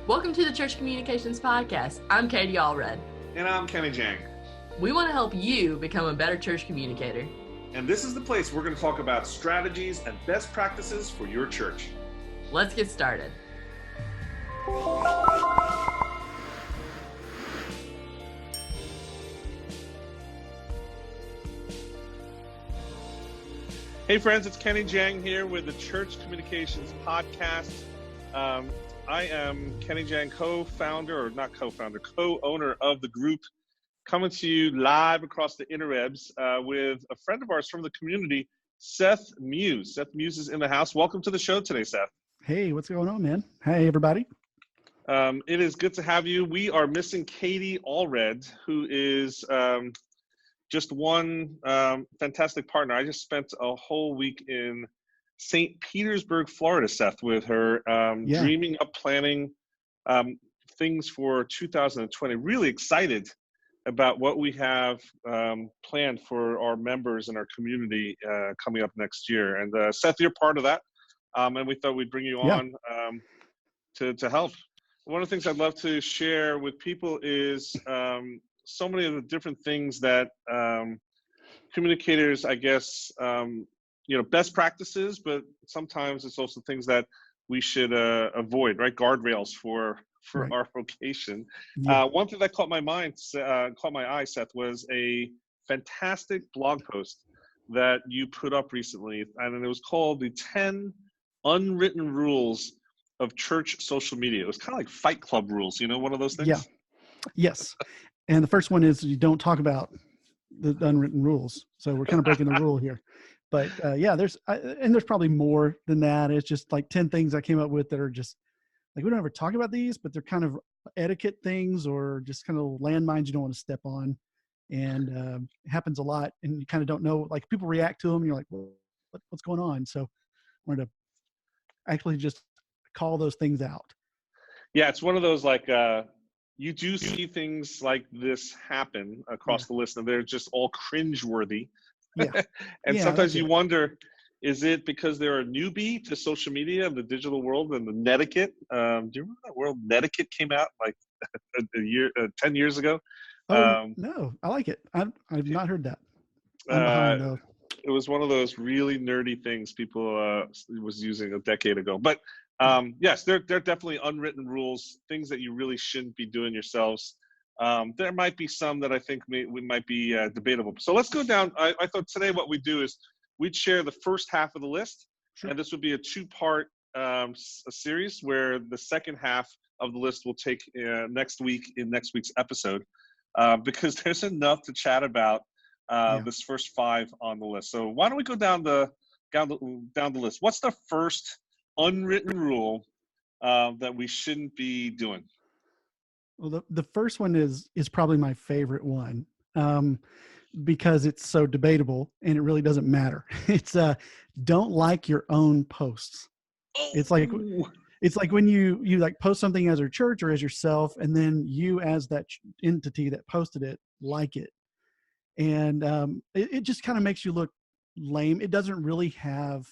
Welcome to the Church Communications Podcast. I'm Katie Allred. And I'm Kenny Jahng. We want to help you become a better church communicator. And this is the place we're going to talk about strategies and best practices for your church. Let's get started. Hey friends, it's Kenny Jahng here with the Church Communications Podcast. I am Kenny Jahng, co-owner of the group, coming to you live across the interwebs with a friend of ours from the community, Seth Muse. Seth Muse is in the house. Welcome to the show today, Seth. Hey, what's going on, man? Hey, everybody. It is good to have you. We are missing Katie Allred, who is just one fantastic partner. I just spent a whole week in St. Petersburg, Florida, Seth, with her, dreaming up, planning things for 2020. Really excited about what we have planned for our members and our community coming up next year. And Seth, you're part of that, and we thought we'd bring you on to help. One of the things I'd love to share with people is so many of the different things that communicators, I guess, best practices, but sometimes it's also things that we should avoid, right? Guardrails for right. Our vocation. Yeah. One thing that caught my eye, Seth, was a fantastic blog post that you put up recently, and it was called the 10 Unwritten Rules of Church Social Media. It was kind of like Fight Club rules, one of those things? Yeah. Yes. And the first one is you don't talk about the unwritten rules. So we're kind of breaking the rule here. But there's probably more than that. It's just like 10 things I came up with that are just like, we don't ever talk about these, but they're kind of etiquette things or just kind of landmines you don't want to step on. And it happens a lot. And you kind of don't know, like people react to them and you're like, well, what's going on? So I wanted to actually just call those things out. Yeah, it's one of those like, you do see things like this happen across the list, and they're just all cringeworthy. Yeah. And sometimes you wonder, is it because they're a newbie to social media and the digital world and the netiquette? Do you remember that word netiquette came out like 10 years ago? No, I like it. I've not heard that. I'm behind though. It was one of those really nerdy things people was using a decade ago. But yes, there are definitely unwritten rules, things that you really shouldn't be doing yourselves. There might be some that I think might be debatable. So let's go down. I thought today what we'd do is we'd share the first half of the list, and this would be a two-part series where the second half of the list will take next week in next week's episode because there's enough to chat about this first 5 on the list. So why don't we go down the list? What's the first unwritten rule that we shouldn't be doing? Well, the first one is probably my favorite one because it's so debatable and it really doesn't matter. It's don't like your own posts. It's like when you like post something as your church or as yourself, and then you as that entity that posted it like it, and it just kind of makes you look lame. It doesn't really have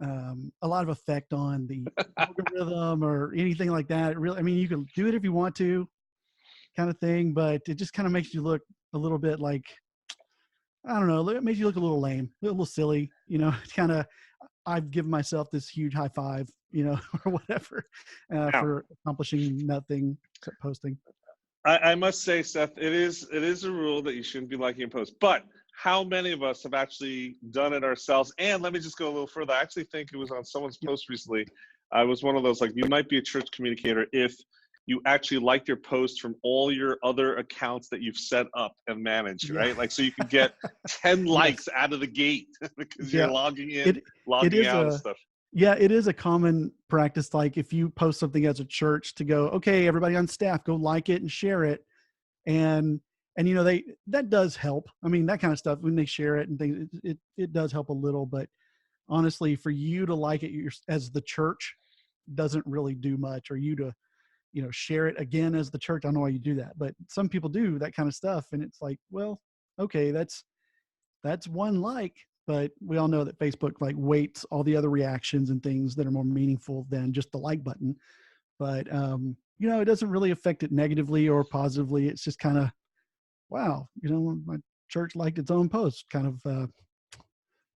a lot of effect on the algorithm or anything like that. It really, I mean, you can do it if you want to, kind of thing, but it just kind of makes you look a little bit like, I don't know, it makes you look a little lame, a little silly, It's kind of, I've given myself this huge high five, or whatever, for accomplishing nothing except posting. I must say, Seth, it is a rule that you shouldn't be liking a post, but how many of us have actually done it ourselves? And let me just go a little further. I actually think it was on someone's post recently. I was one of those, like, you might be a church communicator if you actually liked your post from all your other accounts that you've set up and managed, right? Like, so you can get 10 likes out of the gate because you're logging in, logging out and stuff. Yeah, it is a common practice. Like if you post something as a church to go, okay, everybody on staff, go like it and share it. And that does help. I mean, that kind of stuff when they share it and things, it does help a little, but honestly, for you to like it as the church doesn't really do much, or you to, share it again as the church. I don't know why you do that, but some people do that kind of stuff. And it's like, well, okay, that's one like, but we all know that Facebook like weights all the other reactions and things that are more meaningful than just the like button. but it doesn't really affect it negatively or positively. It's just kind of, wow, my church liked its own post, kind of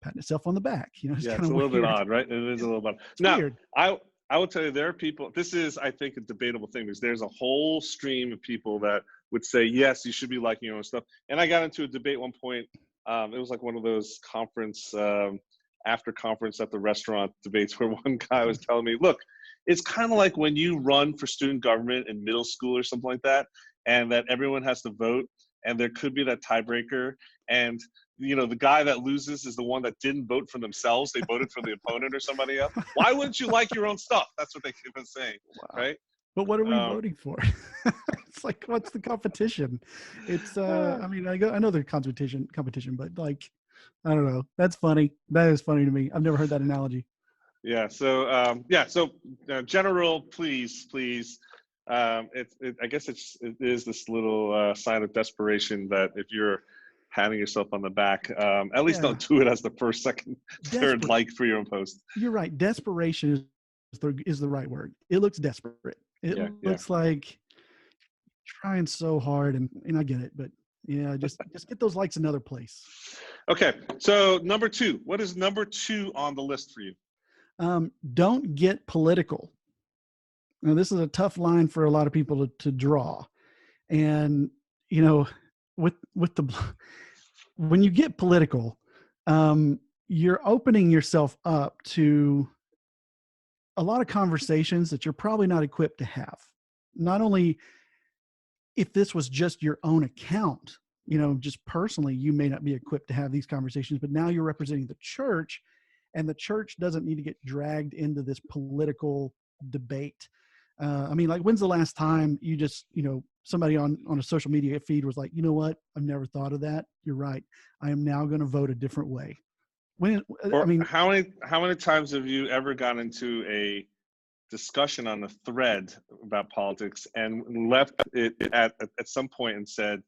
patting itself on the back. It's Yeah, kind it's of a little bit weird. odd, right? It is a little bit. It's Now, weird. I will tell you, there are people. This is, I think, a debatable thing because there's a whole stream of people that would say yes, you should be liking your own stuff. And I got into a debate one point. It was like one of those conference after conference at the restaurant debates where one guy was telling me, look, it's kind of like when you run for student government in middle school or something like that, and that everyone has to vote, and there could be that tiebreaker, and the guy that loses is the one that didn't vote for themselves. They voted for the opponent or somebody else. Why wouldn't you like your own stuff? That's what they keep on saying, Wow. right? But what are we voting for? It's like, what's the competition? It's, I know there's competition, but like, I don't know. That's funny. That is funny to me. I've never heard that analogy. Yeah. So, general, please. I guess it is this little sign of desperation that if you're patting yourself on the back, at least don't do it as the first, second, third like for your own post. You're right. Desperation is the right word. It looks desperate. It looks like trying so hard, and I get it, but yeah, just get those likes another place. Okay. So number 2, what is number 2 on the list for you? Don't get political. Now, this is a tough line for a lot of people to draw. And, when you get political, you're opening yourself up to a lot of conversations that you're probably not equipped to have. Not only if this was just your own account, just personally, you may not be equipped to have these conversations, but now you're representing the church, and the church doesn't need to get dragged into this political debate. Like, when's the last time you just, somebody on a social media feed was like, you know what? I've never thought of that. You're right. I am now going to vote a different way. How many times have you ever gotten into a discussion on a thread about politics and left it at some point and said,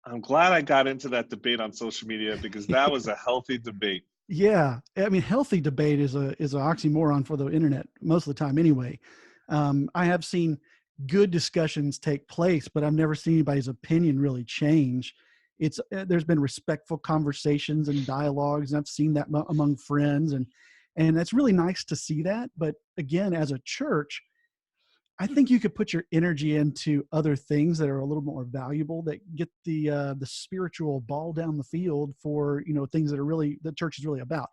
I'm glad I got into that debate on social media because that was a healthy debate. Yeah. Healthy debate is an oxymoron for the internet most of the time anyway. I have seen good discussions take place, but I've never seen anybody's opinion really change. There's been respectful conversations and dialogues, and I've seen that among friends, and it's really nice to see that. But again, as a church, I think you could put your energy into other things that are a little more valuable, that get the spiritual ball down the field for things that are really the church is really about.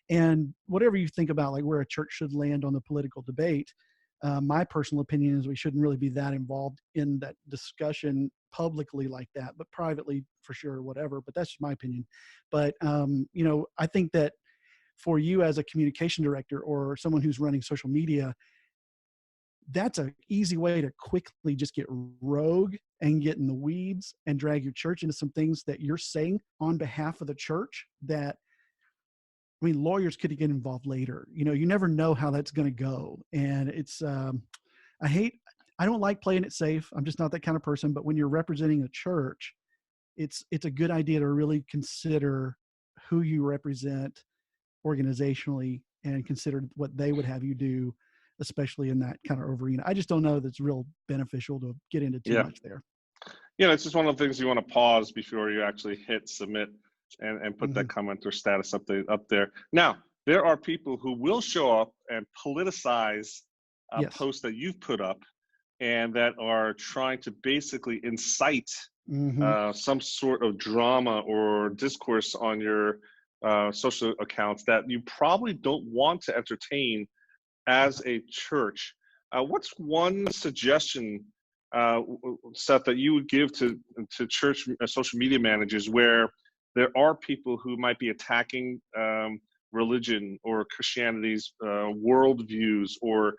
And whatever you think about, like where a church should land on the political debate, my personal opinion is we shouldn't really be that involved in that discussion publicly like that, but privately for sure, whatever. But that's just my opinion. But I think that for you as a communication director or someone who's running social media, that's an easy way to quickly just get rogue and get in the weeds and drag your church into some things that you're saying on behalf of the church that, lawyers could get involved later. You never know how that's going to go. And it's, I don't like playing it safe. I'm just not that kind of person. But when you're representing a church, it's a good idea to really consider who you represent organizationally and consider what they would have you do, especially in that kind of arena. I just don't know that's real beneficial to get into too much there. It's just one of the things you want to pause before you actually hit submit and put that comment or status update up there. Now, there are people who will show up and politicize posts that you've put up and that are trying to basically incite some sort of drama or discourse on your social accounts that you probably don't want to entertain as a church. What's one suggestion, Seth, that you would give to church social media managers where there are people who might be attacking religion or Christianity's worldviews, or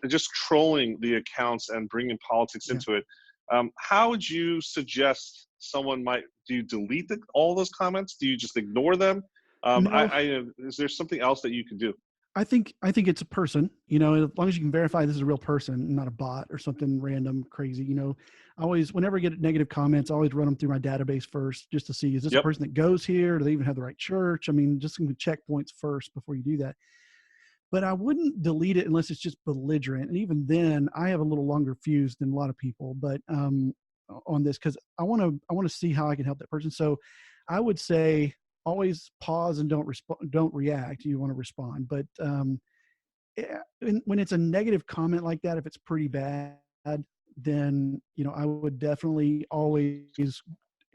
just trolling the accounts and bringing politics into it? How would you suggest someone might? Do you delete all those comments? Do you just ignore them? No. Is there something else that you can do? I think it's a person, as long as you can verify this is a real person, not a bot or something random crazy. Whenever I get negative comments, I always run them through my database first just to see, is this a person that goes here? Do they even have the right church? Just some checkpoints first before you do that. but I wouldn't delete it unless it's just belligerent. And even then, I have a little longer fuse than a lot of people, but on this, because I want to see how I can help that person. So I would say always pause and don't respond, don't react. You want to respond, but when it's a negative comment like that, if it's pretty bad, then I would definitely always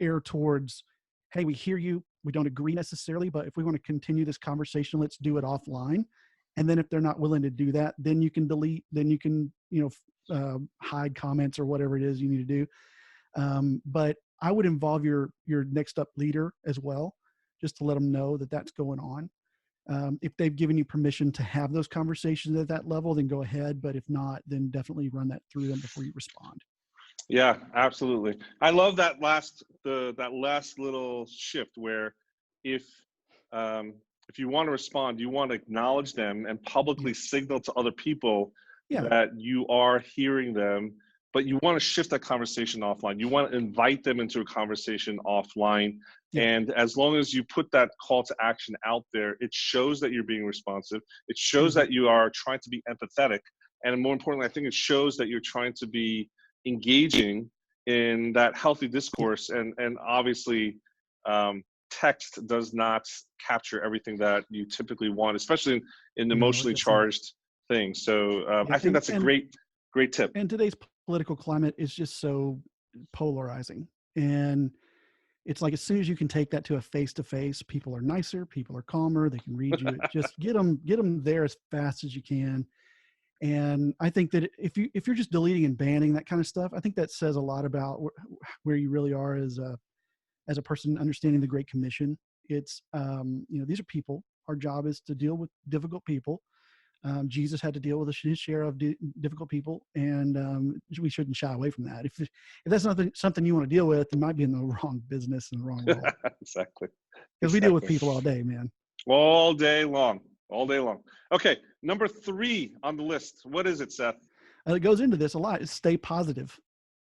err towards, hey, we hear you, we don't agree necessarily, but if we want to continue this conversation, let's do it offline. And then if they're not willing to do that, then you can delete, then you can hide comments or whatever it is you need to do. But I would involve your next up leader as well, just to let them know that that's going on. If they've given you permission to have those conversations at that level, then go ahead. But if not, then definitely run that through them before you respond. Yeah, absolutely. I love that last little shift where if you want to respond, you want to acknowledge them and publicly signal to other people that you are hearing them, but you want to shift that conversation offline. You want to invite them into a conversation offline. And as long as you put that call to action out there, it shows that you're being responsive. It shows that you are trying to be empathetic. And more importantly, I think it shows that you're trying to be engaging in that healthy discourse. And obviously, text does not capture everything that you typically want, especially in emotionally charged things. So I think that's a great tip. And today's political climate is just so polarizing. And it's like, as soon as you can take that to a face-to-face, people are nicer, people are calmer, they can read you. Just get them there as fast as you can. And I think that if you're just deleting and banning that kind of stuff, I think that says a lot about where you really are as a person understanding the Great Commission. It's these are people. Our job is to deal with difficult people. Jesus had to deal with his share of difficult people, and we shouldn't shy away from that. If that's not something you want to deal with, you might be in the wrong business and the wrong role. Exactly. Because we deal with people all day, man. All day long. Okay, number 3 on the list. What is it, Seth? It goes into this a lot. Is stay positive.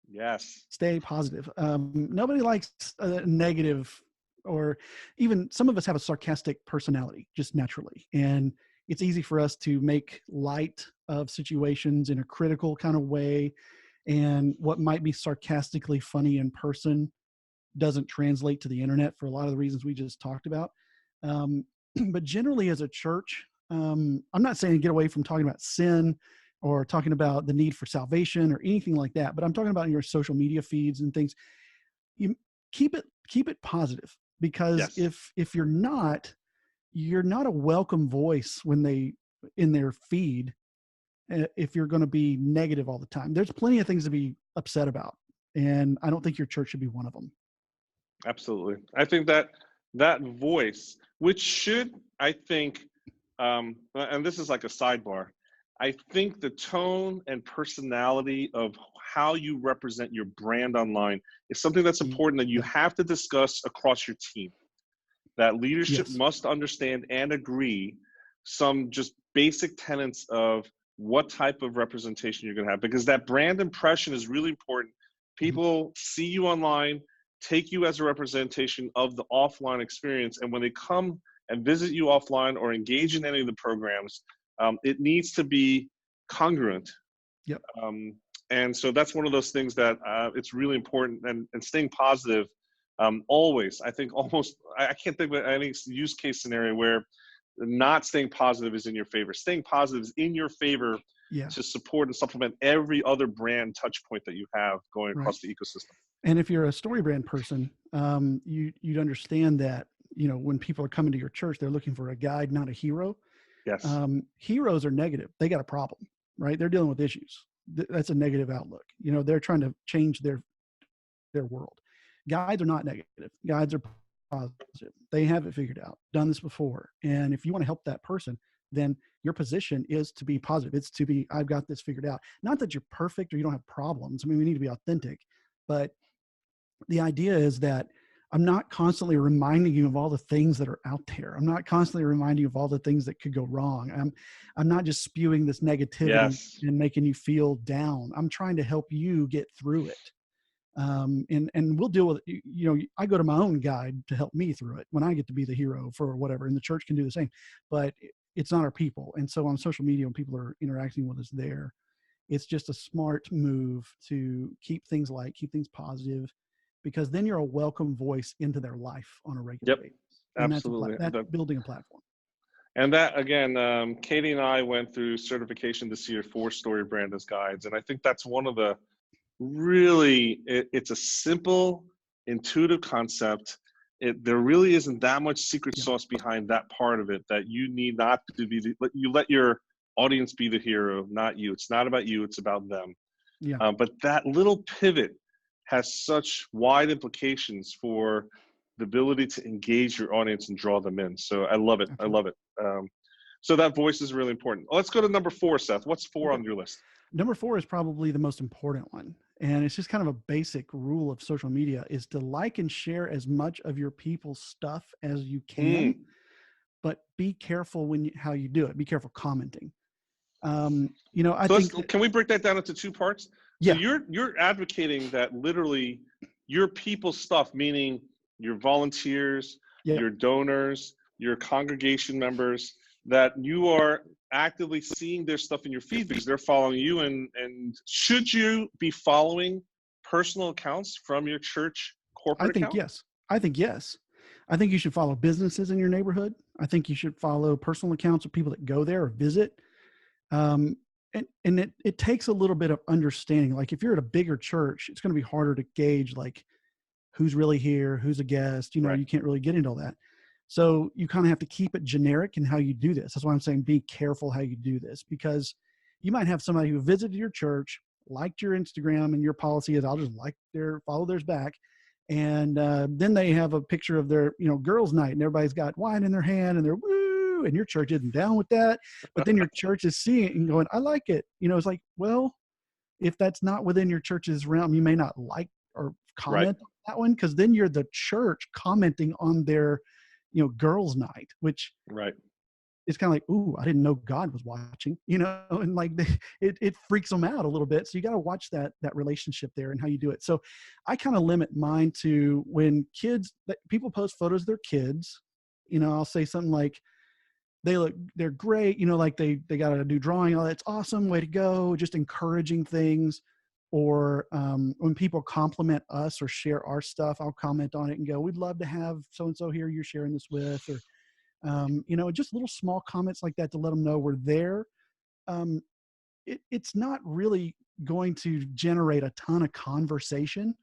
Yes. Stay positive. Nobody likes a negative, or even some of us have a sarcastic personality just naturally. And it's easy for us to make light of situations in a critical kind of way. And what might be sarcastically funny in person doesn't translate to the internet for a lot of the reasons we just talked about. But generally as a church, I'm not saying get away from talking about sin or talking about the need for salvation or anything like that, but I'm talking about in your social media feeds and things. You keep it positive, because if you're not a welcome voice when they in their feed, if you're going to be negative all the time. There's plenty of things to be upset about, and I don't think your church should be one of them. Absolutely. I think that voice, which should, I think, and this is like a sidebar, I think the tone and personality of how you represent your brand online is something that's important that you have to discuss across your team. That leadership must understand and agree some just basic tenets of what type of representation you're going to have, because that brand impression is really important. People see you online, take you as a representation of the offline experience, and when they come and visit you offline or engage in any of the programs, it needs to be congruent. And so that's one of those things that it's really important, and staying positive. Always, I think I can't think of any use case scenario where not staying positive is in your favor. Staying positive is in your favor to support and supplement every other brand touch point that you have going across the ecosystem. And if you're a story brand person, you'd understand that, when people are coming to your church, they're looking for a guide, not a hero. Yes. Heroes are negative. They got a problem, right? They're dealing with issues. That's a negative outlook. They're trying to change their world. Guides are not negative. Guides are positive. They have it figured out, done this before. And if you want to help that person, then your position is to be positive. It's to be, I've got this figured out. Not that you're perfect or you don't have problems. I mean, we need to be authentic, but the idea is that I'm not constantly reminding you of all the things that are out there. I'm not constantly reminding you of all the things that could go wrong. I'm not just spewing this negativity and making you feel down. I'm trying to help you get through it. And we'll deal with it. I go to my own guide to help me through it when I get to be the hero for whatever, and the church can do the same. But it's not our people. And so on social media, when people are interacting with us there, it's just a smart move to keep things light, keep things positive, because then you're a welcome voice into their life on a regular Yep, basis. And absolutely. that's building a platform. And that, again, Katie and I went through certification this year for Story Brand as guides. And I think that's one of the really, it's a simple, intuitive concept. There really isn't that much secret sauce behind that part of it, that you need not to be, you let your audience be the hero, not you. It's not about you, it's about them. Yeah. But that little pivot has such wide implications for the ability to engage your audience and draw them in. So I love it. Absolutely. I love it. So that voice is really important. Let's go to number 4, Seth. What's 4 on your list? Number 4 is probably the most important one. And it's just kind of a basic rule of social media, is to like and share as much of your people's stuff as you can, but be careful how you do it. Be careful commenting. I think can we break that down into 2 parts? Yeah. So you're advocating that literally your people's stuff, meaning your volunteers, your donors, your congregation members, that you are actively seeing their stuff in your feed because they're following you. And should you be following personal accounts from your church corporate account? Yes. I think yes. I think you should follow businesses in your neighborhood. I think you should follow personal accounts of people that go there or visit. And it takes a little bit of understanding. Like if you're at a bigger church, it's going to be harder to gauge like who's really here, who's a guest. Right. You can't really get into all that. So you kind of have to keep it generic in how you do this. That's why I'm saying be careful how you do this, because you might have somebody who visited your church, liked your Instagram, and your policy is I'll just follow theirs back. And then they have a picture of their, girls' night, and everybody's got wine in their hand and they're woo, and your church isn't down with that. But then your church is seeing it and going, I like it. It's like, well, if that's not within your church's realm, you may not like or comment on that one, because then you're the church commenting on their, girls' night, which it's kind of like, ooh, I didn't know God was watching, and like it freaks them out a little bit. So you got to watch that relationship there and how you do it. So I kind of limit mine to when people post photos of their kids, I'll say something like, they're great, like they got a new drawing. Oh, that's awesome. Way to go. Just encouraging things. Or when people compliment us or share our stuff, I'll comment on it and go, we'd love to have so-and-so here you're sharing this with, or, just little small comments like that to let them know we're there. It's not really going to generate a ton of conversation,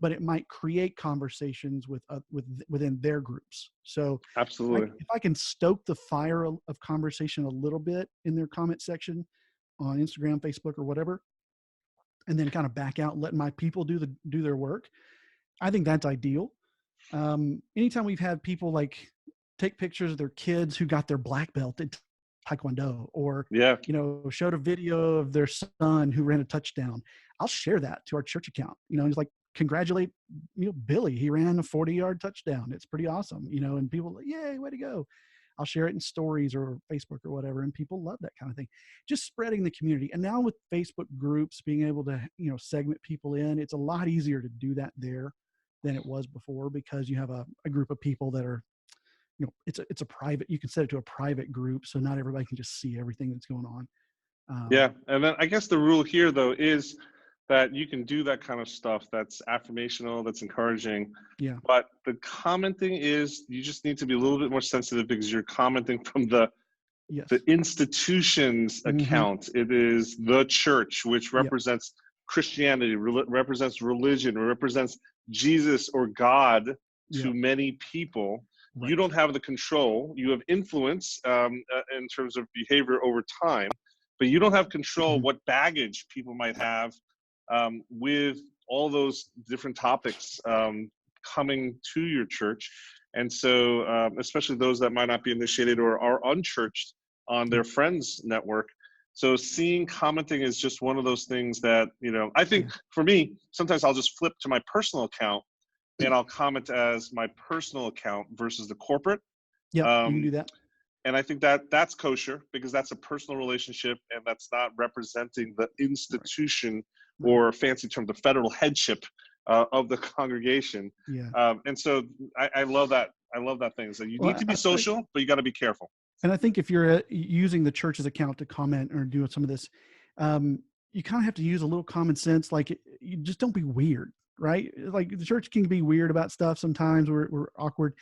but it might create conversations within their groups. So absolutely, if I can stoke the fire of conversation a little bit in their comment section on Instagram, Facebook, or whatever, and then kind of back out and let my people do their work, I think that's ideal. Anytime we've had people like take pictures of their kids who got their black belt at Taekwondo, or showed a video of their son who ran a touchdown, I'll share that to our church account. Just like, congratulate Billy, he ran a 40-yard touchdown. It's pretty awesome. And people like, yay, way to go. I'll share it in stories or Facebook or whatever, and people love that kind of thing. Just spreading the community. And now with Facebook groups, being able to segment people in, it's a lot easier to do that there than it was before, because you have a group of people that are, it's a private, you can set it to a private group, so not everybody can just see everything that's going on. And then I guess the rule here though is that you can do that kind of stuff that's affirmational, that's encouraging. Yeah. But the commenting is, you just need to be a little bit more sensitive, because you're commenting from the institution's account. It is the church, which represents Christianity, represents religion, represents Jesus or God to many people. You don't have the control. You have influence in terms of behavior over time, but you don't have control what baggage people might have with all those different topics coming to your church. And so especially those that might not be initiated or are unchurched on their friends network. So seeing commenting is just one of those things that, I think for me, sometimes I'll just flip to my personal account and I'll comment as my personal account versus the corporate. Yeah, you can do that. And I think that that's kosher, because that's a personal relationship and that's not representing the institution or fancy term, the federal headship of the congregation. Yeah. And so I love that. I love that thing. So you need to be social, but you got to be careful. And I think if you're using the church's account to comment or do some of this, you kind of have to use a little common sense. Like, you just don't be weird, right? Like, the church can be weird about stuff sometimes. We're awkward.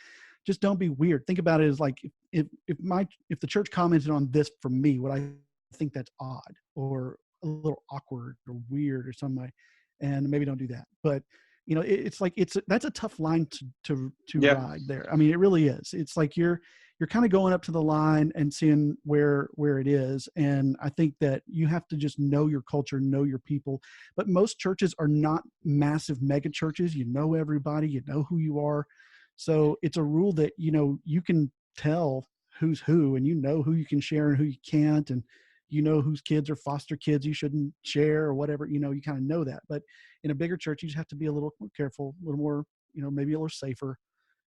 Just don't be weird. Think about it as like, if the church commented on this for me, would I think that's odd or a little awkward or weird or something? And maybe don't do that. But it's like, that's a tough line to Yeah. ride there. I mean, it really is. It's like you're kind of going up to the line and seeing where it is. And I think that you have to just know your culture, know your people. But most churches are not massive mega churches. You know everybody, you know who you are. So it's a rule that, you can tell who's who, and who you can share and who you can't. And whose kids are foster kids you shouldn't share or whatever, you kind of know that. But in a bigger church, you just have to be a little more careful, a little more, maybe a little safer,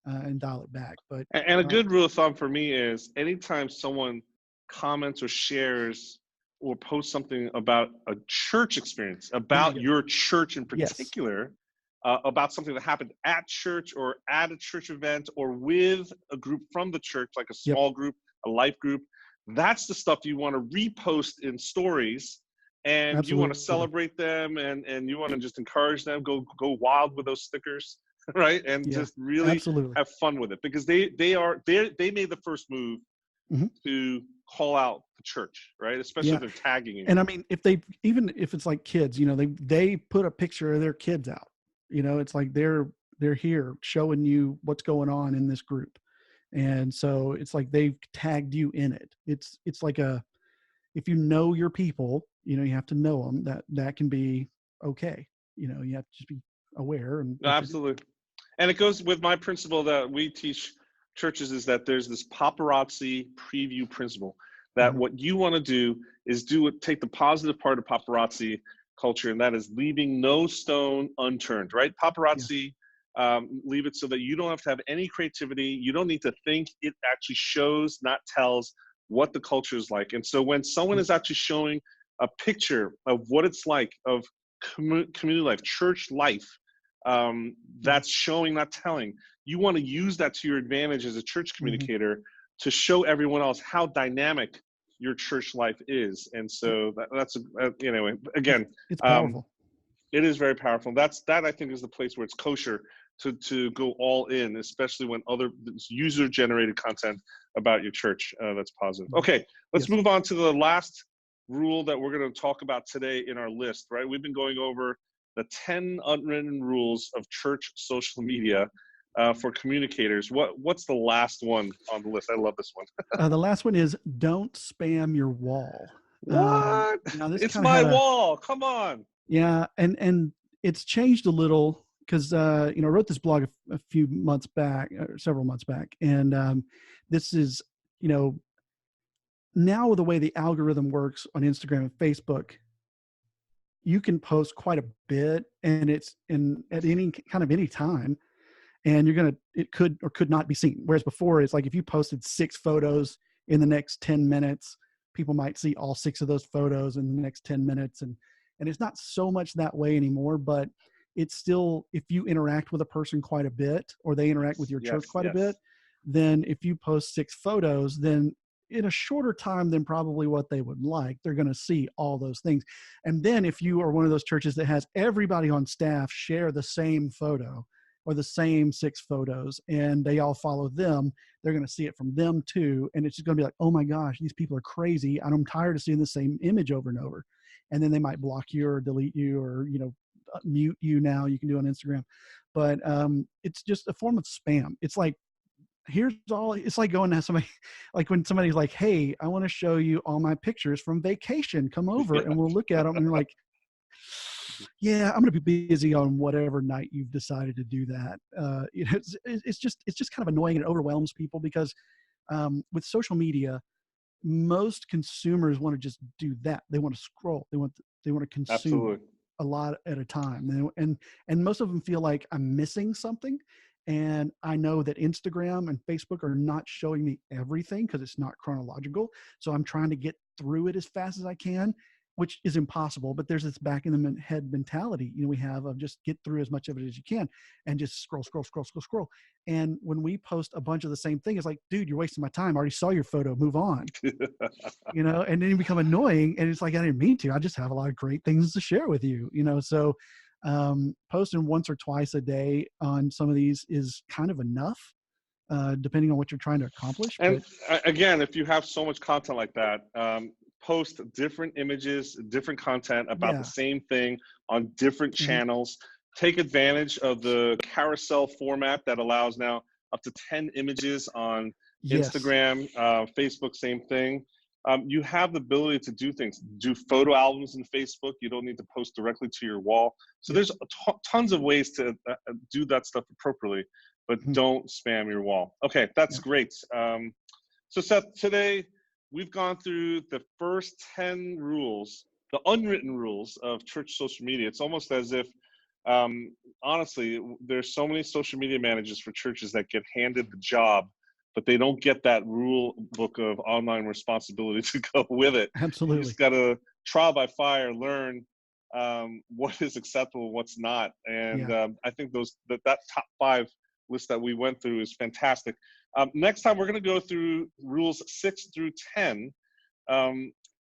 and dial it back. But And a good rule of thumb for me is anytime someone comments or shares or posts something about a church experience, about your church in particular, about something that happened at church or at a church event or with a group from the church, like a small group, a life group, that's the stuff you want to repost in stories. And Absolutely. You want to celebrate them, and you want to just encourage them, go wild with those stickers. Right, and just really have fun with it, because they made the first move to call out the church, right? Especially if they're tagging you. And I mean, even if it's like kids, they put a picture of their kids out. It's like they're here showing you what's going on in this group, and so it's like they've tagged you in it. It's like if you know your people, you have to know them. That can be okay. You have to just be aware. And absolutely. And it goes with my principle that we teach churches, is that there's this paparazzi preview principle, that what you want to do is take the positive part of paparazzi culture, and that is leaving no stone unturned, right? Paparazzi, leave it so that you don't have to have any creativity. You don't need to think. It actually shows, not tells, what the culture is like. And so when someone is actually showing a picture of what it's like, of community life, church life, that's showing, not telling, you want to use that to your advantage as a church communicator to show everyone else how dynamic your church life is. And so that's anyway, again, it's powerful. It is very powerful. That I think is the place where it's kosher to go all in, especially when other user generated content about your church that's positive. Okay, let's move on to the last rule that we're going to talk about today in our list, right? We've been going over the 10 unwritten rules of church social media for communicators. What's the last one on the list? I love this one. The last one is don't spam your wall. What? It's my wall. Come on. Yeah, and it's changed a little because I wrote this blog a few months back, several months back, and this is now the way the algorithm works on Instagram and Facebook. You can post quite a bit, and it's at any time, and it could or could not be seen. Whereas before, it's like if you posted 6 photos in the next 10 minutes, people might see all 6 of those photos in the next 10 minutes. And it's not so much that way anymore, but it's still, if you interact with a person quite a bit, or they interact with your church quite a bit, then if you post 6 photos, then in a shorter time than probably what they would like, they're going to see all those things. And then if you are one of those churches that has everybody on staff share the same photo or the same 6 photos, and they all follow them, they're going to see it from them too. And it's just going to be like, oh my gosh, these people are crazy, and I'm tired of seeing the same image over and over. And then they might block you or delete you, or mute you. Now you can do on Instagram. But it's just a form of spam. It's like, it's like going to somebody, like when somebody's like, hey, I want to show you all my pictures from vacation, come over and we'll look at them. And you're like, yeah, I'm going to be busy on whatever night you've decided to do that. It's just kind of annoying, and overwhelms people, because with social media, most consumers want to just do that. They want to scroll. They want to consume a lot at a time. And most of them feel like I'm missing something. And I know that Instagram and Facebook are not showing me everything because it's not chronological. So I'm trying to get through it as fast as I can. which is impossible, but there's this back in the head mentality, we have of just get through as much of it as you can and just scroll. And when we post a bunch of the same thing, it's like, dude, you're wasting my time. I already saw your photo, move on. And then you become annoying, and it's like, I didn't mean to. I just have a lot of great things to share with you, so posting once or twice a day on some of these is kind of enough, depending on what you're trying to accomplish. And again, if you have so much content like that, post different images, different content about the same thing on different channels. Take advantage of the carousel format that allows now up to 10 images on Instagram, Facebook, same thing. You have the ability to do things, do photo albums in Facebook. You don't need to post directly to your wall. So there's tons of ways to do that stuff appropriately, but don't spam your wall. Okay, that's great. So Seth, today we've gone through the first 10 rules, the unwritten rules of church social media. It's almost as if, honestly, there's so many social media managers for churches that get handed the job, but they don't get that rule book of online responsibility to go with it. Absolutely. You just got to trial by fire, learn what is acceptable, what's not. And I think that top 5 list that we went through is fantastic. Next time, we're going to go through rules 6 through 10.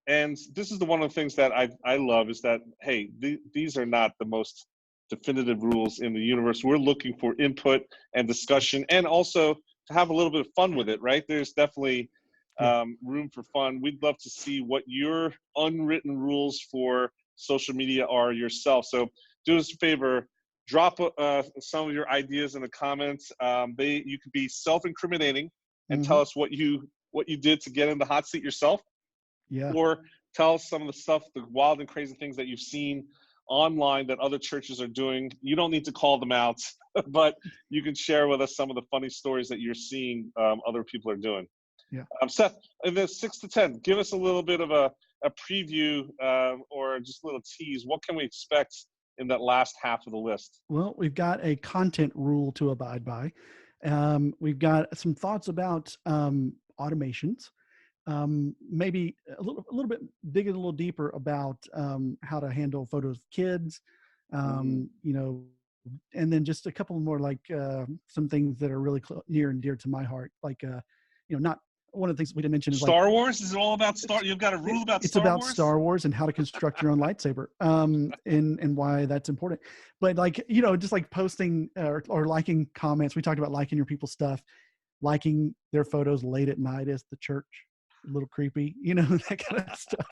And this is one of the things that I love is that, hey, these are not the most definitive rules in the universe. We're looking for input and discussion, and also to have a little bit of fun with it, right? There's definitely room for fun. We'd love to see what your unwritten rules for social media are yourself. So do us a favor, drop some of your ideas in the comments. You could be self-incriminating and tell us what you did to get in the hot seat yourself. Or tell us some of the stuff, the wild and crazy things that you've seen online that other churches are doing. You don't need to call them out, but you can share with us some of the funny stories that you're seeing other people are doing. Seth, in the 6 to 10, give us a little bit of a preview or just a little tease. What can we expect in that last half of the list? Well, we've got a content rule to abide by. We've got some thoughts about automations. Maybe a little bit, digging a little deeper about how to handle photos of kids, and then just a couple more some things that are really near and dear to my heart, not one of the things we didn't mention is Star Wars. Is it all about Star? You've got a rule about it's Star about Wars? Star Wars and how to construct your own lightsaber, and why that's important. But just like posting or liking comments. We talked about liking your people's stuff, liking their photos late at night as the church. A little creepy, that kind of stuff.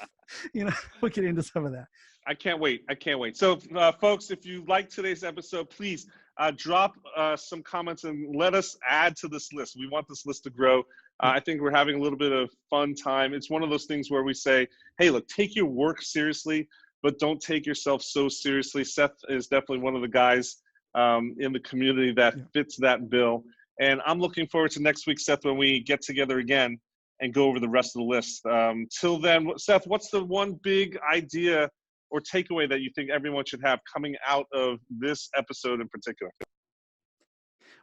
We'll get into some of that. I can't wait. So, folks, if you like today's episode, please drop some comments and let us add to this list. We want this list to grow. I think we're having a little bit of fun time. It's one of those things where we say, hey, look, take your work seriously, but don't take yourself so seriously. Seth is definitely one of the guys in the community that fits that bill. And I'm looking forward to next week, Seth, when we get together again and go over the rest of the list. Till then, Seth, what's the one big idea or takeaway that you think everyone should have coming out of this episode in particular?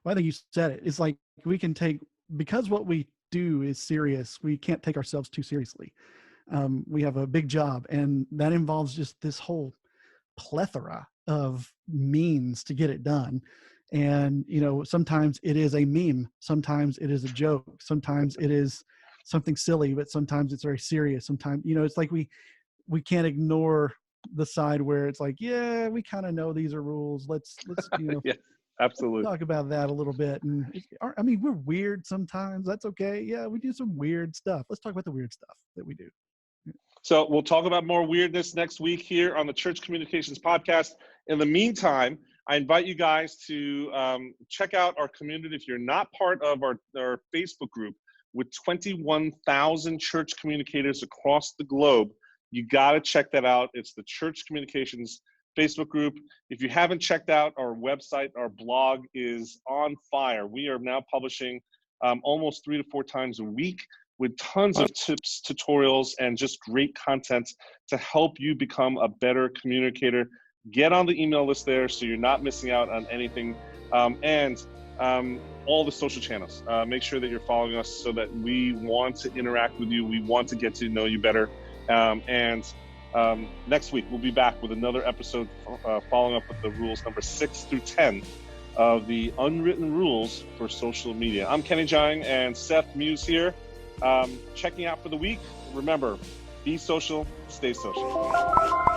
Well, I think you said it. It's like we can because what we do is serious, we can't take ourselves too seriously. We have a big job, and that involves just this whole plethora of means to get it done. And, sometimes it is a meme. Sometimes it is a joke. Sometimes it is something silly, but sometimes it's very serious. Sometimes, it's like we can't ignore the side where it's like, we kind of know these are rules. Let's yeah, absolutely talk about that a little bit. And we're weird sometimes. That's okay. Yeah, we do some weird stuff. Let's talk about the weird stuff that we do. So we'll talk about more weirdness next week here on the Church Communications Podcast. In the meantime, I invite you guys to check out our community. If you're not part of our Facebook group with 21,000 church communicators across the globe, you got to check that out. It's the Church Communications Facebook group. If you haven't checked out our website, our blog is on fire. We are now publishing almost 3 to 4 times a week with tons of tips, tutorials, and just great content to help you become a better communicator. Get on the email list there so you're not missing out on anything. And all the social channels. Make sure that you're following us so that we want to interact with you. We want to get to know you better. And Next week, we'll be back with another episode following up with the rules number 6 through 10 of the Unwritten Rules for social media. I'm Kenny Jahng and Seth Muse here. Checking out for the week. Remember, be social, stay social.